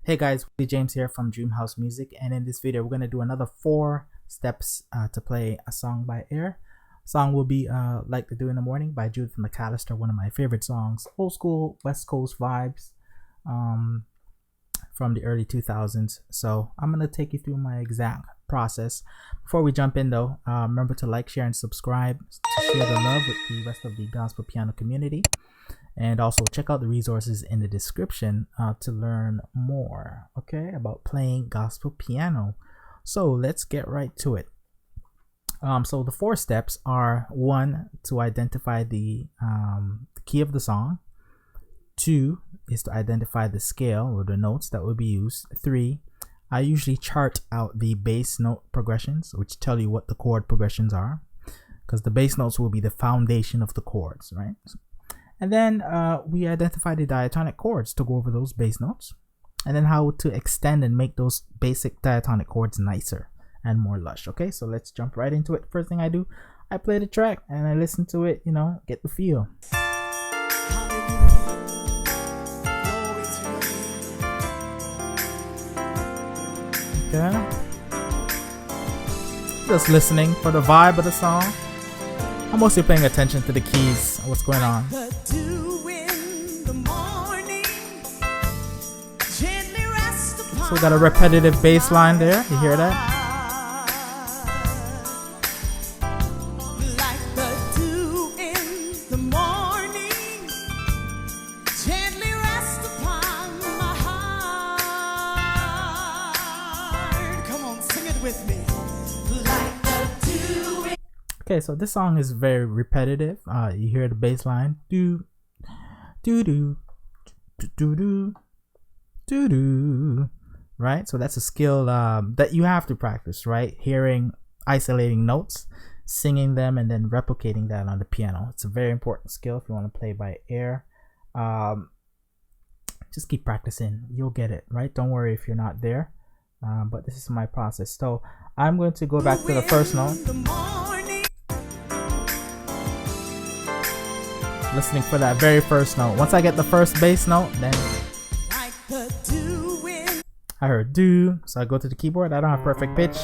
Hey guys, Willie James here from DreamHouse Musiq, and in this video we're gonna do another 4 steps to play a song by ear. Song will be "Like to Do in the Morning" by Judith and McAllister, one of my favorite songs, old school West Coast vibes from the early 2000s. So I'm gonna take you through my exact process. Before we jump in though, remember to like, share, and subscribe to share the love with the rest of the gospel piano community. And also check out the resources in the description to learn more, okay, about playing gospel piano. So let's get right to it. So the 4 steps are: 1, to identify the key of the song. 2 is to identify the scale or the notes that will be used. 3, I usually chart out the bass note progressions, which tell you what the chord progressions are, because the bass notes will be the foundation of the chords, right? And then we identify the diatonic chords to go over those bass notes, and then how to extend and make those basic diatonic chords nicer and more lush. Okay, so let's jump right into it. First thing I do, I play the track and I listen to it, get the feel. Okay, just listening for the vibe of the song. I'm mostly paying attention to the keys, what's going on. So we got a repetitive bass line there. You hear that? Come on, sing it with me. Okay, so this song is very repetitive. You hear the bass line, do do do do do do do, right? So that's a skill that you have to practice, right? Hearing isolating notes, singing them, and then replicating that on the piano. It's a very important skill if you want to play by ear. Just keep practicing, you'll get it, right? Don't worry if you're not there. But this is my process. So I'm going to go back to the first note, listening for that very first note. Once I get the first bass note, then I heard do, so I go to the keyboard. I don't have perfect pitch.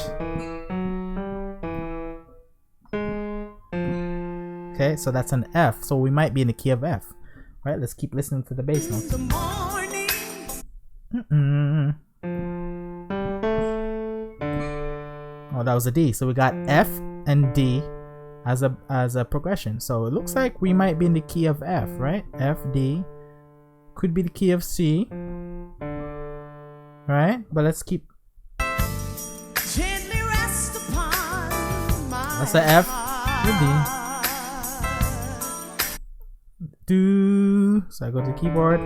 Okay, so that's an F, so we might be in the key of F, right? Let's keep listening to the bass notes. Oh, that was a D, so we got F and D as a progression. So it looks like we might be in the key of F, right? F, D, could be the key of C, right? But let's keep. That's the F, the D, do. So I go to the keyboard.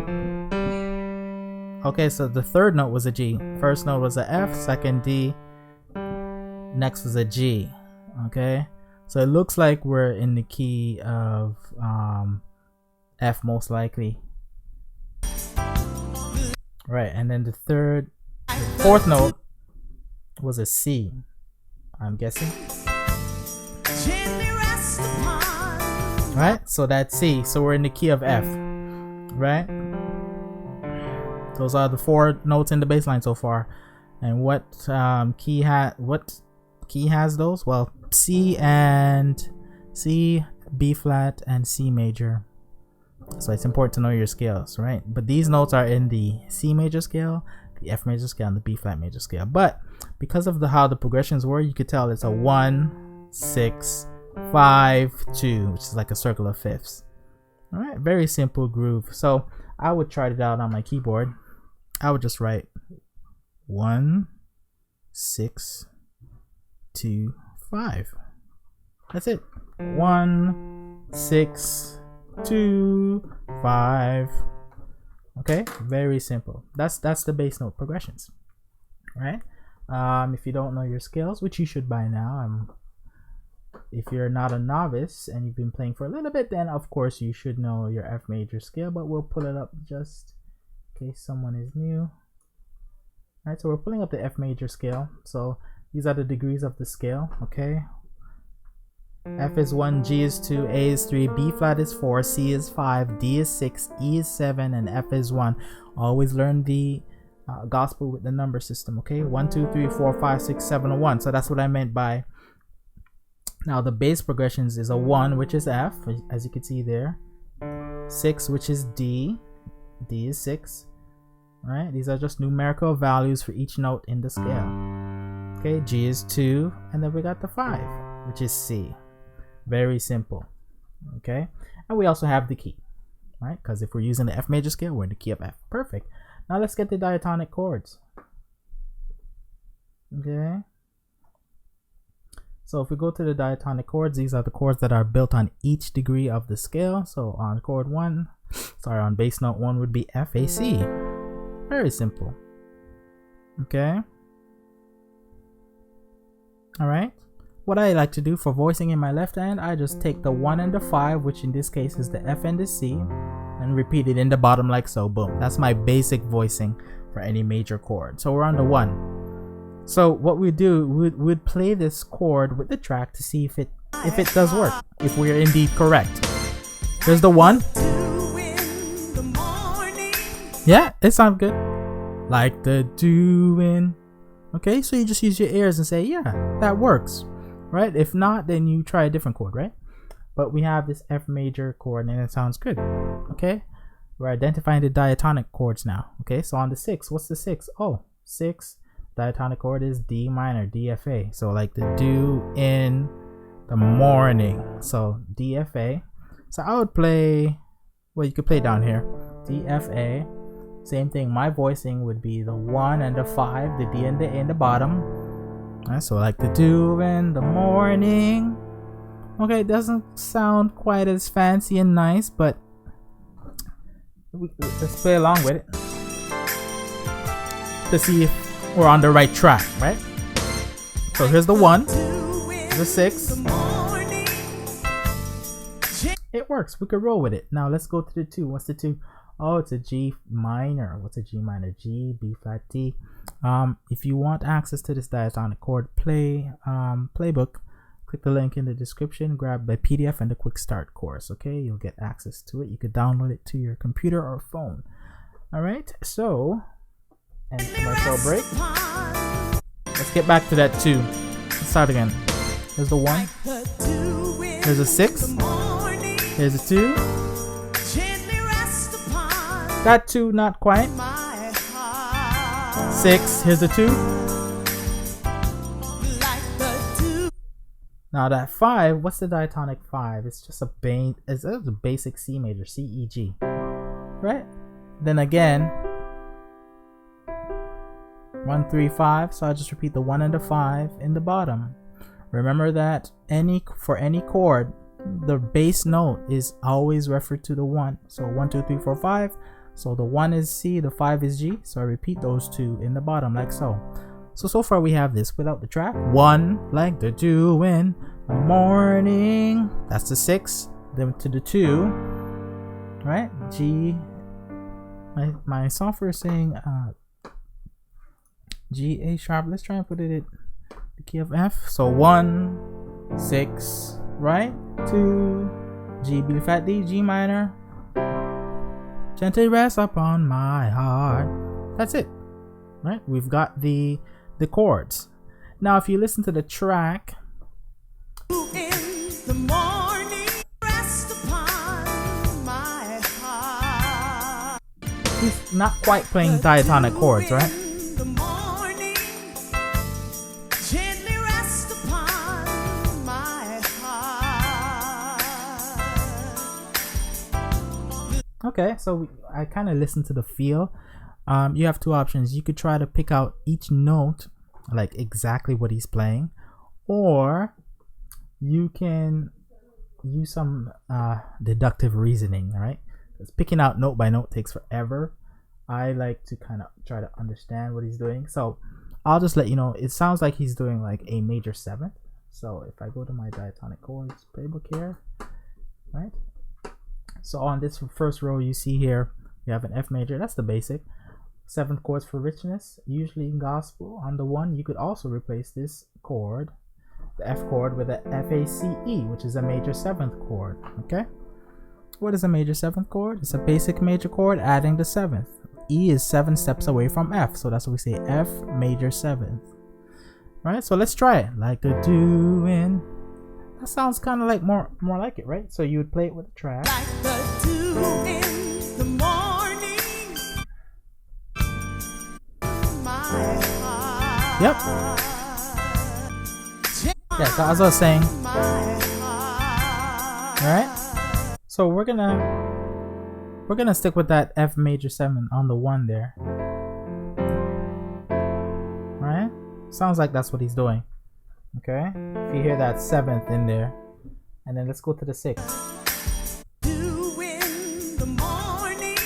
Okay, so the third note was a G. First note was a F, second D, next was a G. Okay, so it looks like we're in the key of F most likely, right? And then the fourth note was a C, I'm guessing, right? So that's C, so we're in the key of F, right? Those are the 4 notes in the bass line so far. And what key has those? Well, C and C, B flat, and C major. So it's important to know your scales, right? But these notes are in the C major scale, the F major scale, and the B flat major scale. But because of how the progressions were, you could tell it's a 1, 6, 5, 2, which is like a circle of fifths. All right, very simple groove. So I would try it out on my keyboard. I would just write 1, 6, 2, 5. That's it. 1, 6, 2, 5. Okay, very simple. That's the bass note progressions, right? If you don't know your scales, which you should by now, if you're not a novice and you've been playing for a little bit, then of course you should know your F major scale, but we'll pull it up just in case someone is new. All right, so we're pulling up the F major scale. So these are the degrees of the scale. Okay, F is 1, G is 2, A is 3, B flat is 4, C is 5, D is 6, E is 7, and F is 1. Always learn the gospel with the number system. Okay, 1 2 3 4 5 6 7 1. So that's what I meant by, now the bass progressions is a 1, which is F, as you can see there, 6, which is D is 6, right? These are just numerical values for each note in the scale. Okay, G is 2, and then we got the 5, which is C. Very simple. Okay, and we also have the key, right? Because if we're using the F major scale, we're in the key of F. Perfect. Now let's get the diatonic chords. Okay, so if we go to the diatonic chords, these are the chords that are built on each degree of the scale. So on chord 1, sorry, on bass note 1 would be F, A, C. Very simple. Okay, all right. What I like to do for voicing in my left hand, I just take the 1 and the 5, which in this case is the F and the C, and repeat it in the bottom like so. Boom. That's my basic voicing for any major chord. So we're on the 1. So what we do, we'd play this chord with the track to see if it does work, if we're indeed correct. Here's the 1. Yeah, it sounds good. Like the doing. Okay, so you just use your ears and say, yeah, that works. Right? If not, then you try a different chord, right? But we have this F major chord and it sounds good. Okay, we're identifying the diatonic chords now. Okay, so on the 6, what's the 6? Oh, 6 diatonic chord is D minor, DFA. So like the do in the morning. So DFA. So I would play, well, you could play down here, DFA. Same thing, my voicing would be the 1 and the 5, the D and the A in the bottom. So like the do in the morning. Okay, it doesn't sound quite as fancy and nice, but let's play along with it to see if we're on the right track, right? So here's the 1, the 6. It works, we could roll with it. Now let's go to the 2. What's the 2? Oh, it's a G minor. What's a G minor? G, B flat, D. If you want access to this diatonic chord playbook, click the link in the description, grab the PDF and the quick start course. Okay, you'll get access to it. You could download it to your computer or phone. All right, so, and commercial break. Let's get back to that 2. Let's start again. Here's the 1. Here's a 6. Here's a 2. That 2, not quite. 6, here's a 2. Now that 5, what's the diatonic 5? It's just a basic C major, C, E, G, right? Then again, 1 3 5. So I just repeat the 1 and the 5 in the bottom. Remember that for any chord, the bass note is always referred to the 1. So 1 2 3 4 5. So the 1 is C, the 5 is G. So I repeat those 2 in the bottom like so. So far we have this without the track. 1, like the do in the morning. That's the 6. Then to the 2, right? G. My software is saying G, A sharp. Let's try and put it in the key of F. So 1, 6, right? 2, G, B flat, D, G minor. Gently rest upon my heart. That's it, right? We've got the chords. Now if you listen to the track, In the morning, rest upon my heart. he's not quite playing diatonic chords, right? In the morning, gently rest upon my heart. Okay, so I kind of listen to the feel. You have 2 options. You could try to pick out each note, like exactly what he's playing, or you can use some deductive reasoning, right? Because picking out note by note takes forever. I like to kind of try to understand what he's doing. So I'll just let you know, it sounds like he's doing like a major 7th. So if I go to my diatonic chords playbook here, right? So on this first row you see here, you have an F major, that's the basic. 7th chords for richness, usually in gospel. On the 1, you could also replace this chord, the F chord, with a F, A, C, E, which is a major 7th chord. Okay, what is a major 7th chord? It's a basic major chord adding the 7th. E is 7 steps away from F, so that's what we say, F major 7th. Right, so let's try it. Like a doing. That sounds kind of like more like it, right? So you would play it with a track. Like the dew in the morning. My heart. Yep. Yeah, so as I was saying. Alright. So we're gonna stick with that F major 7 on the 1 there. Alright? Sounds like that's what he's doing. Okay? If you hear that 7th in there. And then let's go to the 6th. Dew in the morning.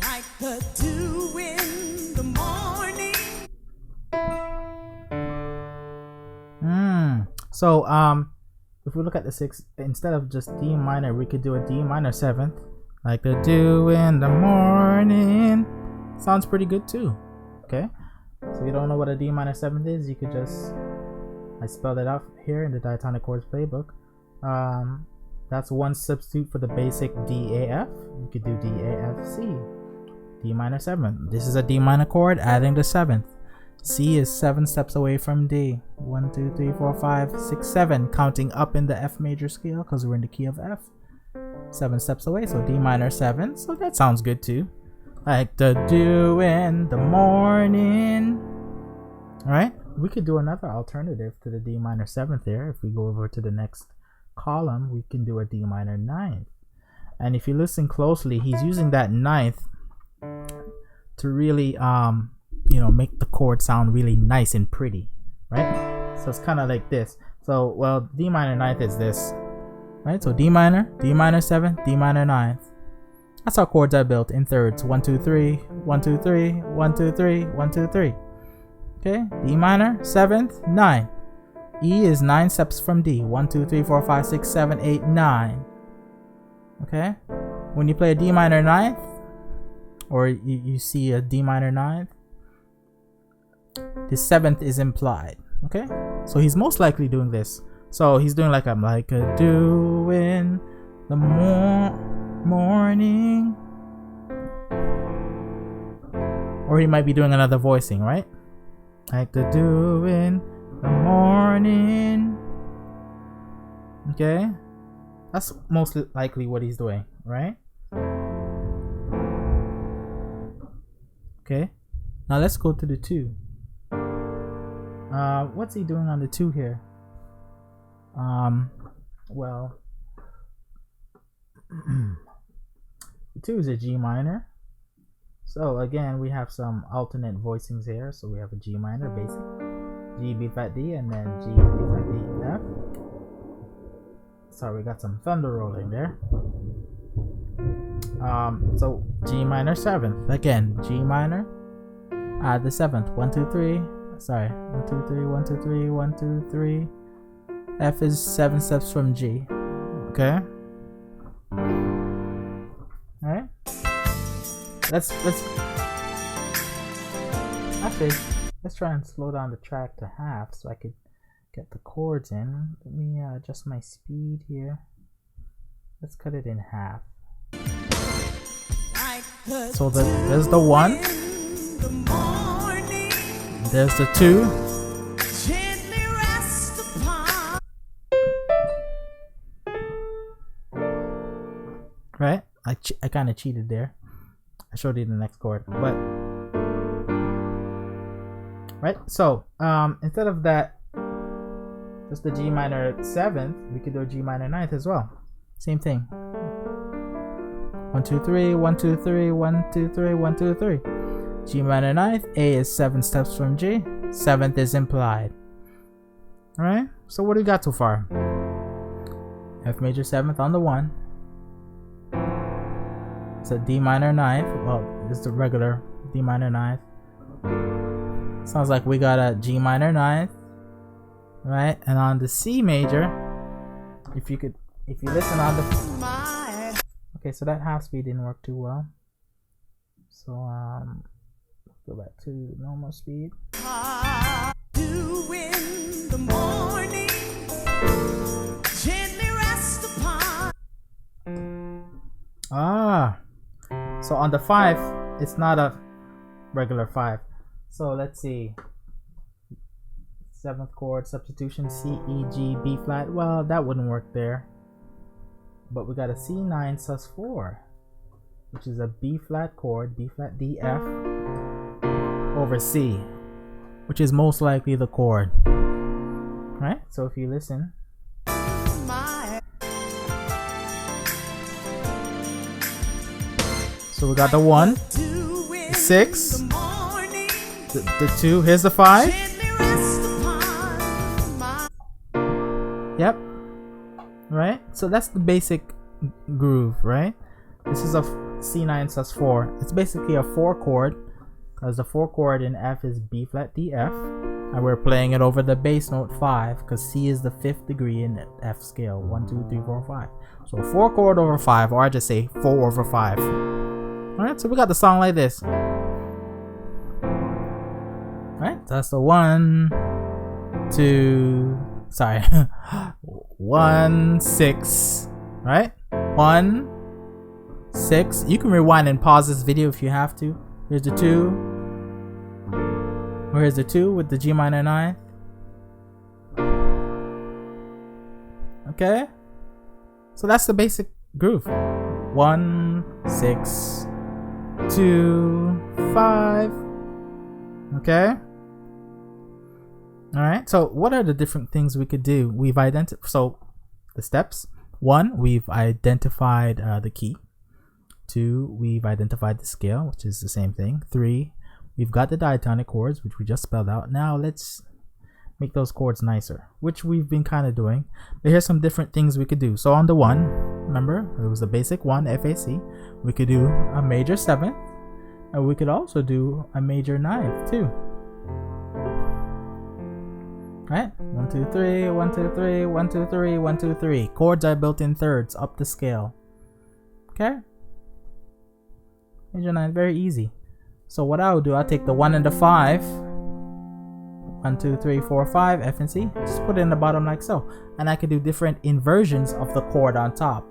Like the dew in the morning. So if we look at the 6th, instead of just D minor, we could do a D minor 7th. Like the dew in the morning. Sounds pretty good too. Okay? So if you don't know what a D minor 7th is, you could just, I spelled it out here in the Diatonic Chords playbook. That's one substitute for the basic D, A, F. You could do D, A, F, C. D minor 7th. This is a D minor chord, adding the 7th. C is 7 steps away from D. 1, 2, 3, 4, 5, 6, 7. Counting up in the F major scale because we're in the key of F. 7 steps away, so D minor 7. So that sounds good too. Like the dew in the morning. Alright, we could do another alternative to the D minor 7th there. If we go over to the next column, we can do a D minor 9th. And if you listen closely, he's using that 9th to really make the chord sound really nice and pretty, right? So it's kind of like this. So, well, D minor 9th is this, right? So D minor 7th, D minor 9th. That's how chords are built in thirds. 1, 2, 3, 1, 2, 3, 1, 2, 3, 1, 2, 3. Okay, D minor 7th, 9. E is 9 steps from D. 1, 2, 3, 4, 5, 6, 7, 8, 9. Okay, when you play a D minor 9th, or you see a D minor 9th, the 7th is implied. Okay, so he's most likely doing this. So he's doing like a dew in the morning, or he might be doing another voicing, right? Like the dew in the morning. Okay, that's most likely what he's doing, right? Okay, now let's go to the 2. What's he doing on the 2 here? Well, the 2 is a G minor. So again, we have some alternate voicings here. So we have a G minor basic, G B flat D, and then G B flat D F. Sorry, we got some thunder rolling there. So G minor 7th, again G minor, add the 7th. 1, 2, 3. Sorry, 1, 2, 3, 1, 2, 3, 1, 2, 3. F is 7 steps from G. Okay. Alright. Let's try and slow down the track to half so I could get the chords in. Let me adjust my speed here. Let's cut it in half. So there's the 1. There's the 2. Right? I kind of cheated there. I showed you the next chord, but right. So instead of that, just the G minor 7th, we could do a G minor 9th as well. Same thing. 1, 2, 3, 1, 2, 3, 1, 2, 3, 1, 2, 3. G minor 9th. A is 7 steps from G. 7th is implied. Alright, so what do we got so far? F major 7th on the 1. It's a D minor 9th. Well, it's the regular D minor 9th. Sounds like we got a G minor 9th. Right? And on the C major, if you listen on the... Okay, so that half speed didn't work too well. So, go back to normal speed. Dew in the morning. So on the 5, it's not a regular 5. So let's see. 7th chord substitution, C, E, G, B flat. Well, that wouldn't work there. But we got a C9 sus4, which is a B flat chord, B flat D F over C, which is most likely the chord. Right? So if you listen. So we got the 1, the 6, the 2, here's the 5. Yep. Right? So that's the basic groove, right? This is a C9 sus4. It's basically a 4 chord, because the 4 chord in F is B flat D F, and we're playing it over the bass note 5, because C is the 5th degree in the F scale. 1, 2, 3, 4, 5. So 4 chord over 5, or I just say 4 over 5. Alright, so we got the song like this. Alright, so that's the 1, 2, sorry, 1, 6, right? 1, 6. You can rewind and pause this video if you have to. Here's the 2. Here's the 2 with the G minor 9. Okay? So that's the basic groove. 1, 6, 2, 5. Okay? Alright, so what are the different things we could do? We've identified, so the steps. 1, we've identified the key. 2, we've identified the scale, which is the same thing. 3, we've got the diatonic chords, which we just spelled out. Now let's make those chords nicer, which we've been kind of doing. But here's some different things we could do. So on the 1, remember, it was a basic 1, FAC. We could do a major 7th, and we could also do a major 9th too. Right? 1, 2, 3, 1, 2, 3, 1, 2, 3, 1, 2, 3. Chords are built in thirds up the scale. Okay? Major 9, very easy. So what I'll do, I'll take the 1 and the 5. 1, 2, 3, 4, 5, F and C. Just put it in the bottom like so. And I can do different inversions of the chord on top.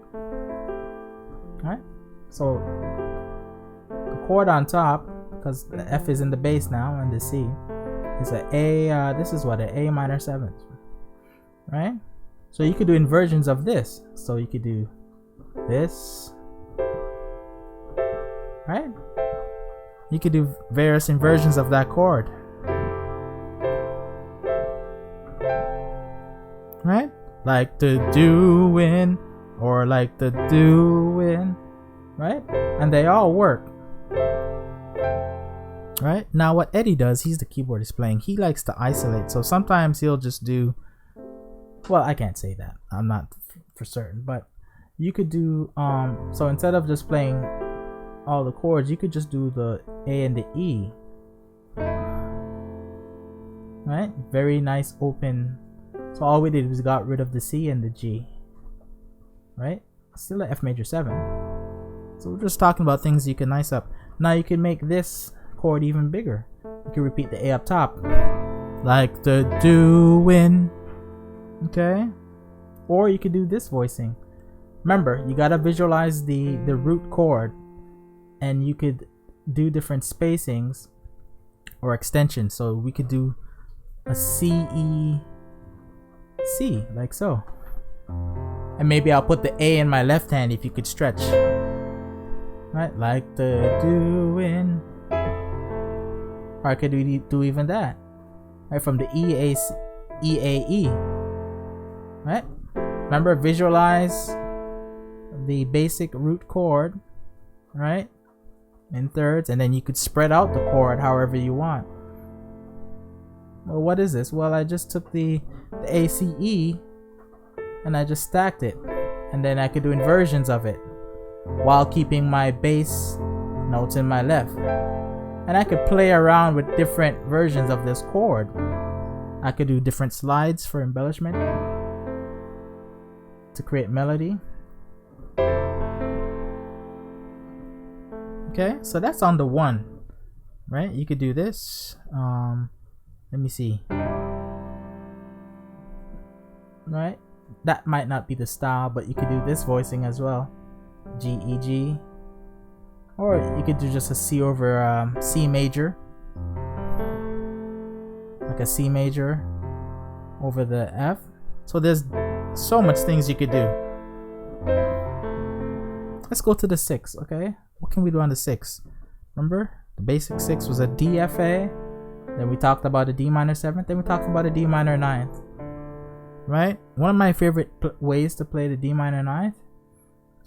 Alright? So the chord on top, because the F is in the bass now, and the C is a A, this is what, an A minor 7th. Right? So you could do inversions of this. So you could do this. Right? You could do various inversions of that chord. Right? Like the doing, or like the doing. Right? And they all work. Right? Now what Eddie does, he's the keyboardist playing, he likes to isolate. So sometimes he'll just do, well, I can't say that, I'm not for certain, but you could do, so instead of just playing all the chords, you could just do the A and the E. Right? Very nice open. So all we did was got rid of the C and the G. Right? Still an F major 7. So we're just talking about things you can nice up. Now you can make this chord even bigger. You can repeat the A up top, like the doing. Okay? Or you could do this voicing. Remember, you gotta visualize the root chord, and you could do different spacings or extensions. So we could do a C, E, C, like so. And maybe I'll put the A in my left hand if you could stretch. Right? Like the doing. Or I could do even that. Right? From the E, A, C, E, A, E. Right? Remember, visualize the basic root chord. Right? In thirds. And then you could spread out the chord however you want. Well, what is this? Well, I just took the A, C, E, and I just stacked it. And then I could do inversions of it while keeping my bass notes in my left. And I could play around with different versions of this chord. I could do different slides for embellishment to create melody. Okay, so that's on the 1. Right? You could do this. Let me see. Right? That might not be the style, but you could do this voicing as well. G, E, G. or you could do just a C over C major, like a C major over the F. So there's so much things you could do. Let's go to the 6. Okay, what can we do on the 6? Remember, the basic 6 was a D F A, then we talked about a D minor 7th, then we talked about a D minor 9th. Right? One of my favorite ways to play the D minor 9th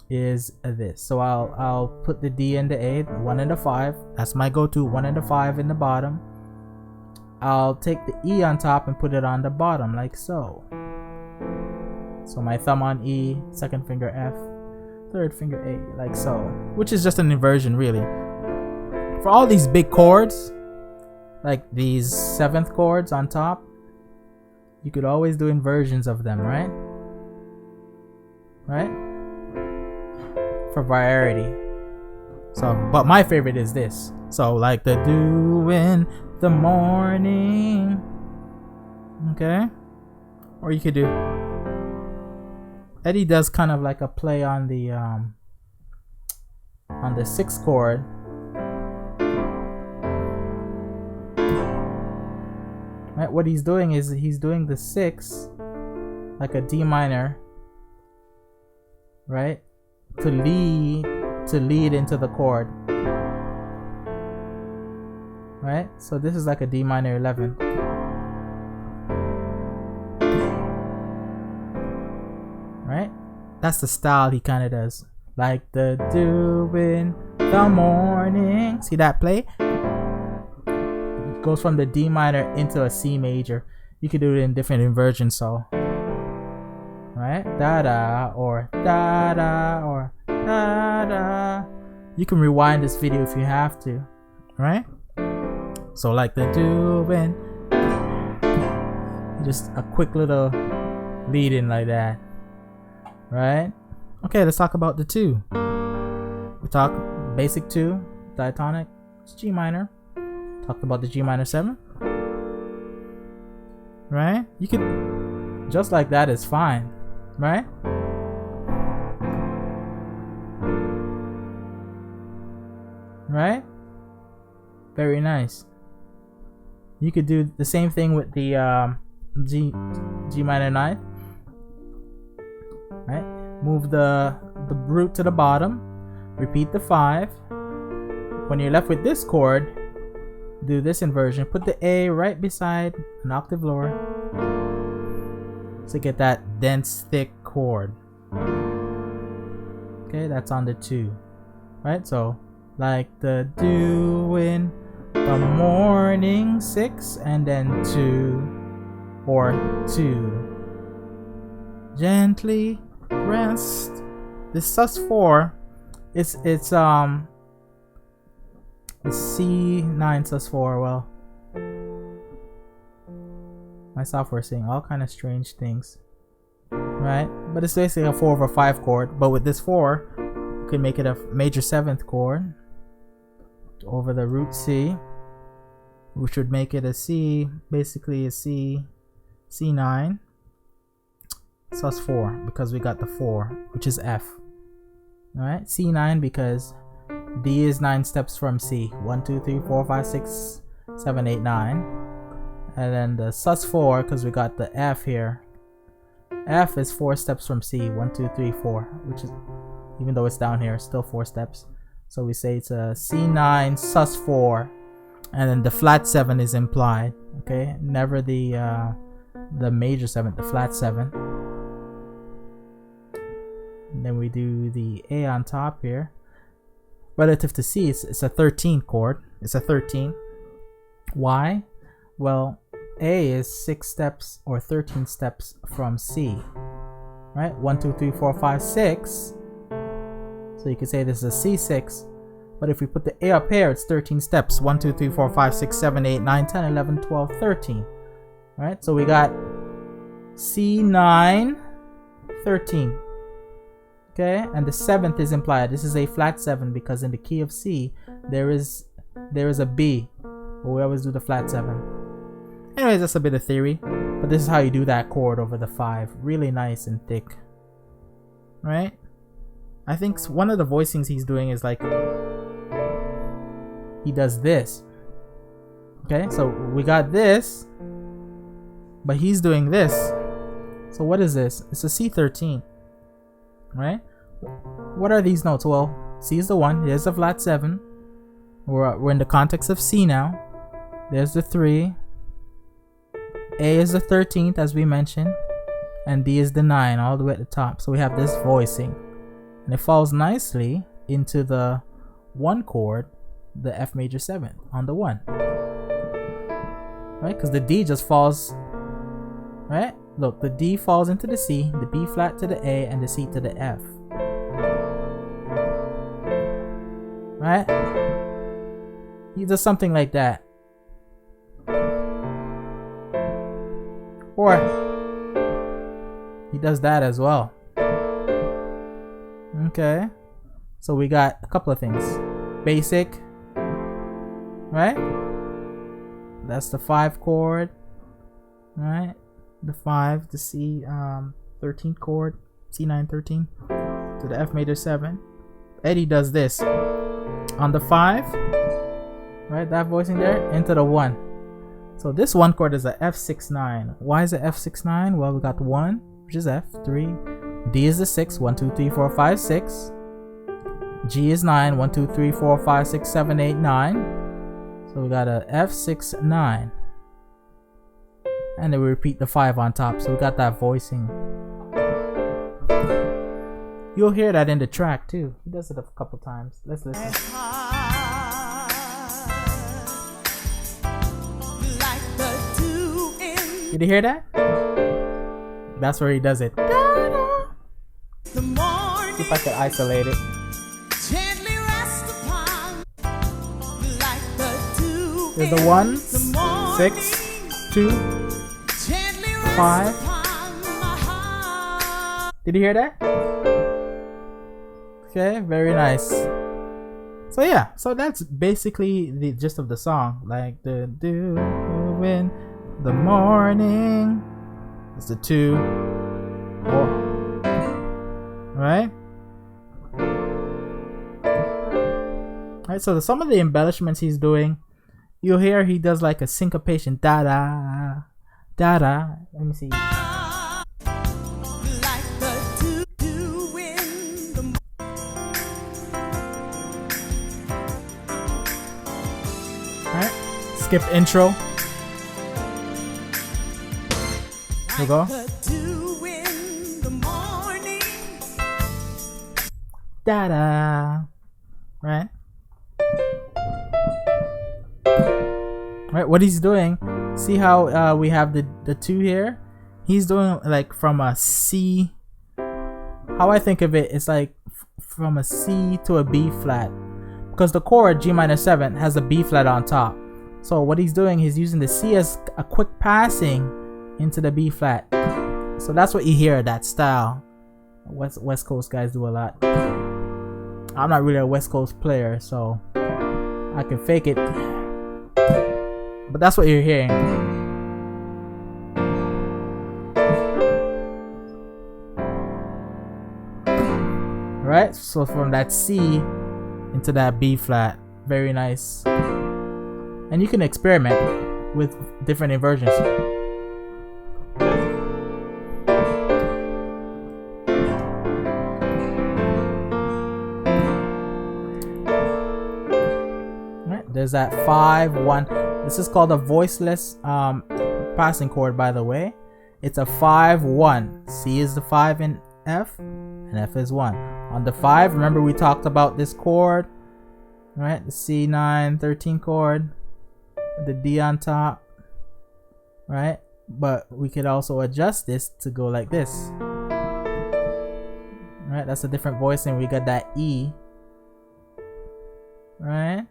is this. So I'll put the D in the A, 1 and the 5. That's my go-to. 1 and the 5 in the bottom. I'll take the E on top and put it on the bottom, like so. So my thumb on E, second finger F, third finger A, like so. Which is just an inversion, really. For all these big chords, like these 7th chords on top, you could always do inversions of them, right? Right? For variety. So, but my favorite is this. So, like the dew in the morning. Okay? Or you could do. Eddie does kind of like a play on the 6th chord. Right, what he's doing is he's doing the 6 like a D minor, right, to lead into the chord, right? So this is like a D minor 11, right? That's the style he kind of does, like the dew in the morning. See that play? Goes from the D minor into a C major. You could do it in different inversions, so right, da da or da da or da da. You can rewind this video if you have to, right? So like the doing, just a quick little lead in like that, right? Okay, let's talk about the 2. We talk basic 2, diatonic, it's G minor. Talked about the G minor 7, right? You could just like that is fine, right? Right? Very nice. You could do the same thing with the G minor 9, right? Move the root to the bottom, repeat the 5. When you're left with this chord, do this inversion, put the A right beside an octave lower to get that dense thick chord. Okay, that's on the 2, right? So like the dew in the morning 6 and then 2 or 2. Gently rest. This sus4, it's C9 sus4. Well, my software is saying all kind of strange things, right? But it's basically a 4 over 5 chord. But with this 4, you could make it a major 7th chord over the root C, which would make it a C, basically a C9 sus4, because we got the 4, which is F. All right, C9 because D is 9 steps from C. 1, 2, 3, 4, 5, 6, 7, 8, 9. And then the sus4 because we got the F here. F is 4 steps from C. 1, 2, 3, 4. Which is, even though it's down here, still 4 steps. So we say it's a C9 sus4. And then the flat 7 is implied. Okay, never the major 7th, the flat 7. And then we do the A on top here. Relative to C, it's a 13 chord. It's a 13. Why? Well, A is 6 steps or 13 steps from C. Right? 1, 2, 3, 4, 5, 6. So you could say this is a C6. But if we put the A up here, it's 13 steps. 1, 2, 3, 4, 5, 6, 7, 8, 9, 10, 11, 12, 13. Right? So we got C9, 13. Okay, and the 7th is implied. This is a flat 7 because in the key of C there is a B, but we always do the flat 7. Anyways, that's a bit of theory, but this is how you do that chord over the 5. Really nice and thick, right? I think one of the voicings he's doing is like he does this. Okay, so we got this, but he's doing this. So what is this? It's a C13, right? What are these notes? Well, C is the 1, there's the flat 7. We're in the context of C now. There's the 3. A is the 13th, as we mentioned, and D is the 9, all the way at the top. So we have this voicing, and it falls nicely into the 1 chord, the F major 7 on the 1, right? Because the D just falls, right? Look, the D falls into the C, the B flat to the A, and the C to the F, right? He does something like that. Or he does that as well. Okay, so we got a couple of things. Basic, right? That's the 5 chord, right? The 5, the C 13th chord, C9 13 to the F major 7. Eddie does this on the 5, right? That voicing there into the 1. So this 1 chord is a F6-9. Why is it F6-9? Well, we got the 1, which is F, 3. D is the 6, 1, 2, 3, 4, 5, 6. G is 9, 1, 2, 3, 4, 5, 6, 7, 8, 9. So we got a F6-9. And then we repeat the 5 on top. So we got that voicing. You'll hear that in the track too. He does it a couple times. Let's listen. Did you hear that? That's where he does it. See if I can isolate it. There's the 1, 6, 2, 5. Did you hear that? Okay, very nice. So yeah, so that's basically the gist of the song. Like the dew in the morning. It's the 2, 4. Right? Alright, so some of the embellishments he's doing, you'll hear he does like a syncopation. Da da da da. Let me see. Alright, skip intro. Here we go. Da da. Right? Right, what he's doing, see how we have the 2 here? He's doing like from a C. How I think of it is like from a C to a B flat, because the chord G minor 7 has a B flat on top. So what he's doing, he's using the C as a quick passing into the B flat. So that's what you hear, that style. West Coast guys do a lot. I'm not really a West Coast player, so I can fake it. But that's what you're hearing. Right? So from that C into that B flat. Very nice. And you can experiment with different inversions. There's that 5-1. This is called a voiceless passing chord, by the way. It's a 5-1. C is the 5 in F, and F is 1. On the 5, remember we talked about this chord, right? The C9 13 chord, the D on top, right? But we could also adjust this to go like this, right? That's a different voicing. We got that E, right?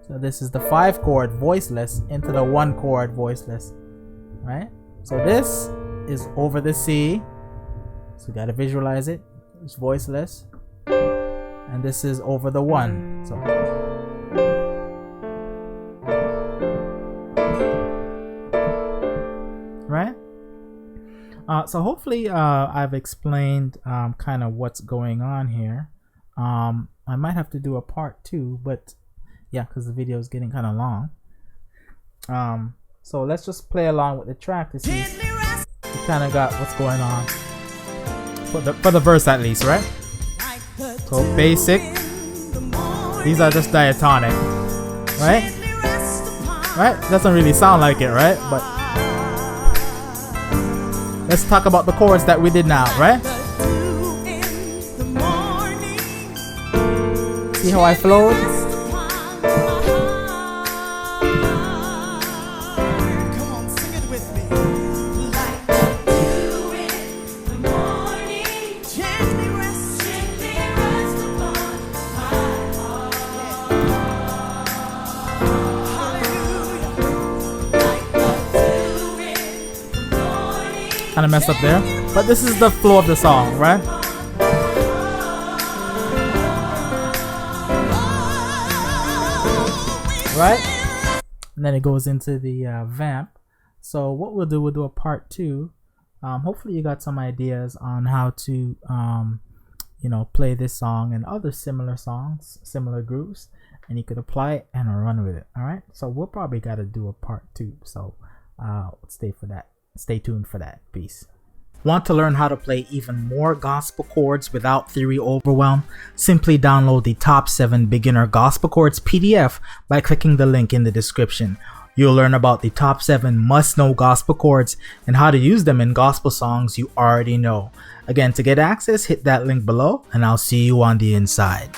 So this is the 5 chord voiceless into the 1 chord voiceless, right? So this is over the C, so you gotta visualize it. It's voiceless, and this is over the 1. So right? So hopefully I've explained kind of what's going on here. I might have to do a part 2, but yeah, because the video is getting kind of long. So let's just play along with the track to see you kind of got what's going on for the verse at least, right? So basic, these are just diatonic, right? Doesn't really sound like it, right? But let's talk about the chords that we did now, right? See how I flowed? Kind of messed up there, but this is the flow of the song, right? And then it goes into the vamp. So what we'll do a part 2. Hopefully you got some ideas on how to play this song and other similar songs, similar grooves, and you could apply it and run with it. All right, so we'll probably got to do a part 2, so stay tuned for that. Peace. Want to learn how to play even more gospel chords without theory overwhelm? Simply download the Top 7 Beginner Gospel Chords PDF by clicking the link in the description. You'll learn about the top 7 must-know gospel chords and how to use them in gospel songs you already know. Again, to get access, hit that link below, and I'll see you on the inside.